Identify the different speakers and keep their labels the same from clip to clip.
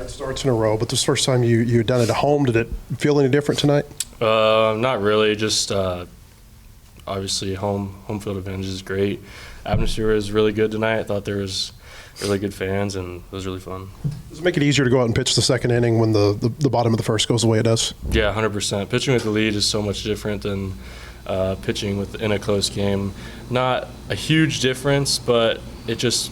Speaker 1: 9 starts in a row, but this first time you had done it at home. Did it feel any different tonight?
Speaker 2: Not really. Just obviously home field advantage is great. Atmosphere was really good tonight. I thought there was really good fans, and it was really fun.
Speaker 1: Does it make it easier to go out and pitch the second inning when the bottom of the first goes the way it does?
Speaker 2: Yeah, 100%. Pitching with the lead is so much different than pitching in a close game. Not a huge difference, but it just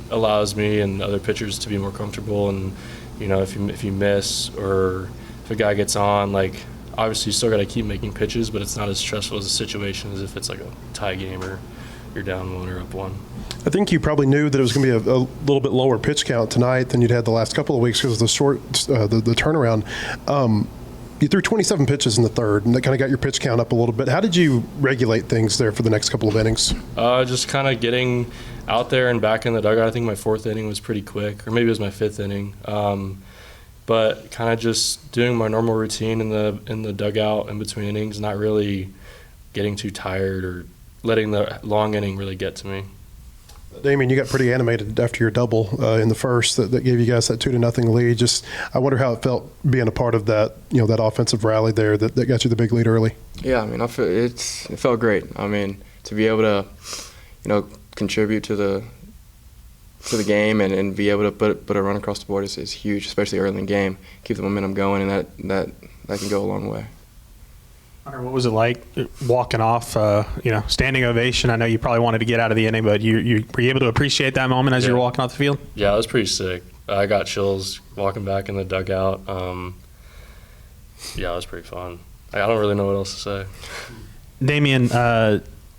Speaker 2: allows me and other pitchers to be more comfortable. And if you miss or if a guy gets on, like obviously you still got to keep making pitches, but it's not as stressful as a situation as if it's like a tie game or you're down 1 or up 1.
Speaker 1: I think you probably knew that it was going to be a little bit lower pitch count tonight than you'd had the last couple of weeks because of the turnaround. You threw 27 pitches in the third, and that kind of got your pitch count up a little bit. How did you regulate things there for the next couple of innings?
Speaker 2: Just kind of getting out there and back in the dugout. I think my 4th inning was pretty quick, or maybe it was my 5th inning. But kind of just doing my normal routine in the dugout in between innings, not really getting too tired or letting the long inning really get to me.
Speaker 1: Damian, you got pretty animated after your double in the first that gave you guys that 2-0 lead. Just, I wonder how it felt being a part of that, that offensive rally there that got you the big lead early.
Speaker 3: Yeah, I mean, it felt great. I mean, to be able to, contribute to the game and be able to put a run across the board is huge, especially early in the game. Keep the momentum going, and that can go a long way.
Speaker 4: Hunter, what was it like walking off, standing ovation? I know you probably wanted to get out of the inning, but you were you able to appreciate that moment as you were walking off the field?
Speaker 2: Yeah, it was pretty sick. I got chills walking back in the dugout. Yeah, it was pretty fun. I don't really know what else to say.
Speaker 4: Damian,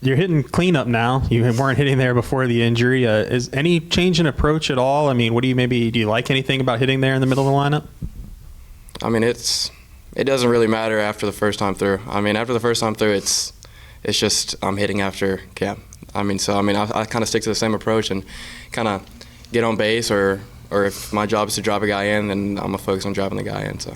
Speaker 4: you're hitting cleanup now. You weren't hitting there before the injury. Is any change in approach at all? I mean, do you like anything about hitting there in the middle of the lineup?
Speaker 3: I mean, it doesn't really matter after the first time through. I mean, after the first time through, it's just I'm hitting after Cam. I kind of stick to the same approach and kind of get on base, or if my job is to drive a guy in, then I'm gonna focus on driving the guy in. So,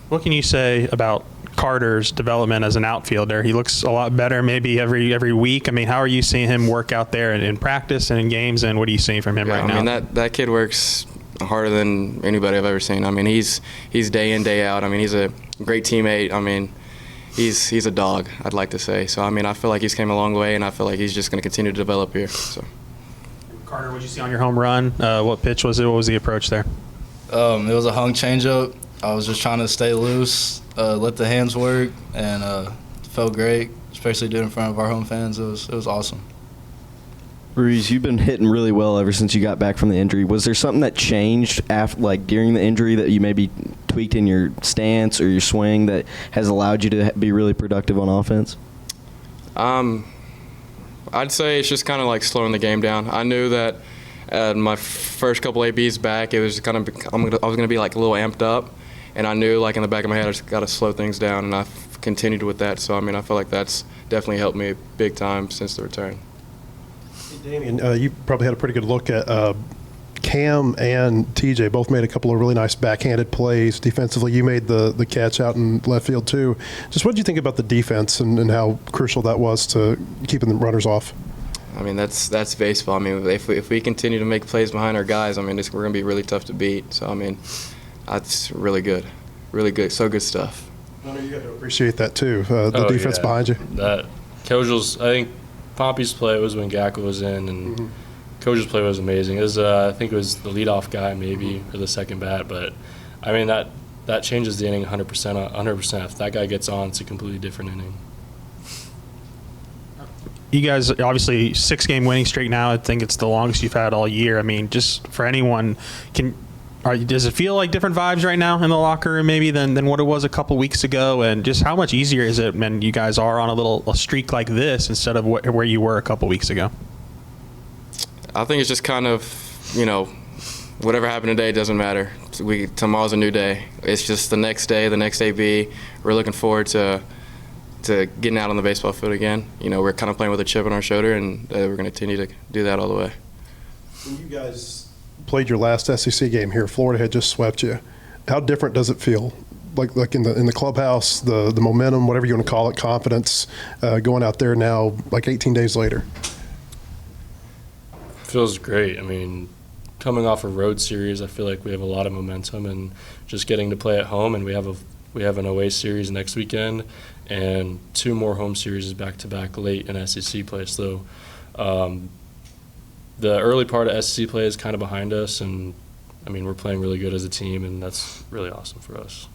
Speaker 4: what can you say about Carter's development as an outfielder? He looks a lot better maybe every week. I mean, how are you seeing him work out there in practice and in games, and what are you seeing from him right now?
Speaker 3: I mean, that kid works harder than anybody I've ever seen. I mean, he's day in, day out. I mean, he's a great teammate. I mean, he's a dog, I'd like to say. So, I mean, I feel like he's came a long way, and I feel like he's just going to continue to develop here. So,
Speaker 4: Carter, what did you see on your home run? What pitch was it? What was the approach there?
Speaker 5: It was a hung changeup. I was just trying to stay loose, let the hands work, and it felt great, especially doing it in front of our home fans. It was awesome.
Speaker 6: Ruiz, you've been hitting really well ever since you got back from the injury. Was there something that changed during the injury that you maybe tweaked in your stance or your swing that has allowed you to be really productive on offense?
Speaker 3: I'd say it's just kind of like slowing the game down. I knew that my first couple ABs back, it was I was going to be like a little amped up, and I knew like in the back of my head I just got to slow things down, and I've continued with that. So I mean, I feel like that's definitely helped me big time since the return.
Speaker 1: Damian, you probably had a pretty good look at Cam and TJ. Both made a couple of really nice backhanded plays defensively. You made the catch out in left field too. Just what did you think about the defense and how crucial that was to keeping the runners off?
Speaker 3: I mean, that's baseball. I mean, if we continue to make plays behind our guys, I mean, we're going to be really tough to beat. So, I mean, that's really good. Really good. So good stuff.
Speaker 1: I know you got to appreciate that too, the defense behind you.
Speaker 2: That Kojal's, I think Poppy's play was when Gackel was in, and Kojal's play was amazing. It was, I think it was the leadoff guy maybe or the second bat, but I mean that changes the inning 100%. 100%. If that guy gets on, it's a completely different inning.
Speaker 4: You guys, obviously, 6-game winning streak now. I think it's the longest you've had all year. I mean, just for anyone, does it feel like different vibes right now in the locker room maybe than what it was a couple weeks ago? And just how much easier is it when you guys are on a streak like this instead of where you were a couple weeks ago?
Speaker 3: I think it's just kind of, whatever happened today doesn't matter. Tomorrow's a new day. It's just the next day, the next AB. We're looking forward to getting out on the baseball field again. We're kind of playing with a chip on our shoulder, and we're going to continue to do that all the way.
Speaker 1: When you guys played your last SEC game here, Florida had just swept you. How different does it feel? Like in the clubhouse, the momentum, whatever you want to call it, confidence, going out there now, like 18 days later?
Speaker 2: Feels great. I mean, coming off a road series, I feel like we have a lot of momentum, and just getting to play at home, and we have an away series next weekend and 2 more home series back-to-back late in SEC play. So the early part of SEC play is kind of behind us, and, I mean, we're playing really good as a team, and that's really awesome for us.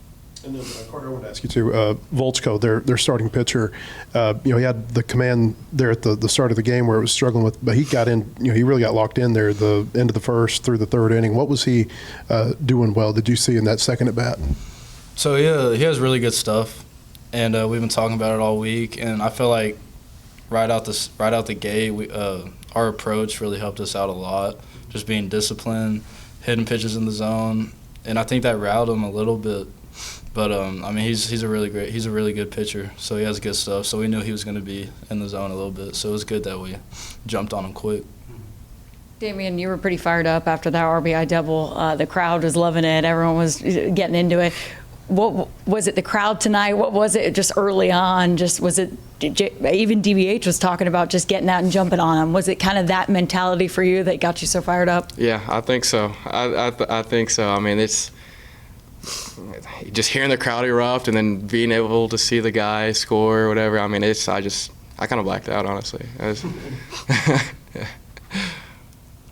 Speaker 1: And then, Carter, I want to ask you too, Volchko, their starting pitcher, he had the command there at the start of the game where it was struggling with, but he got in, he really got locked in there the end of the first through the third inning. What was he doing well? Did you see in that second at bat?
Speaker 5: So, yeah, he has really good stuff, and we've been talking about it all week, and I feel like right out the gate, our approach really helped us out a lot, just being disciplined, hitting pitches in the zone, and I think that riled him a little bit. But I mean, he's a really good pitcher. So he has good stuff. So we knew he was going to be in the zone a little bit. So it was good that we jumped on him quick.
Speaker 7: Damian, you were pretty fired up after that RBI double. The crowd was loving it. Everyone was getting into it. What was it? The crowd tonight? What was it? Just early on? Just was it? Even DBH was talking about just getting out and jumping on him. Was it kind of that mentality for you that got you so fired up?
Speaker 3: Yeah, I think so. I think so. I mean, it's just hearing the crowd erupt and then being able to see the guy score or whatever. I mean, I kind of blacked out, honestly.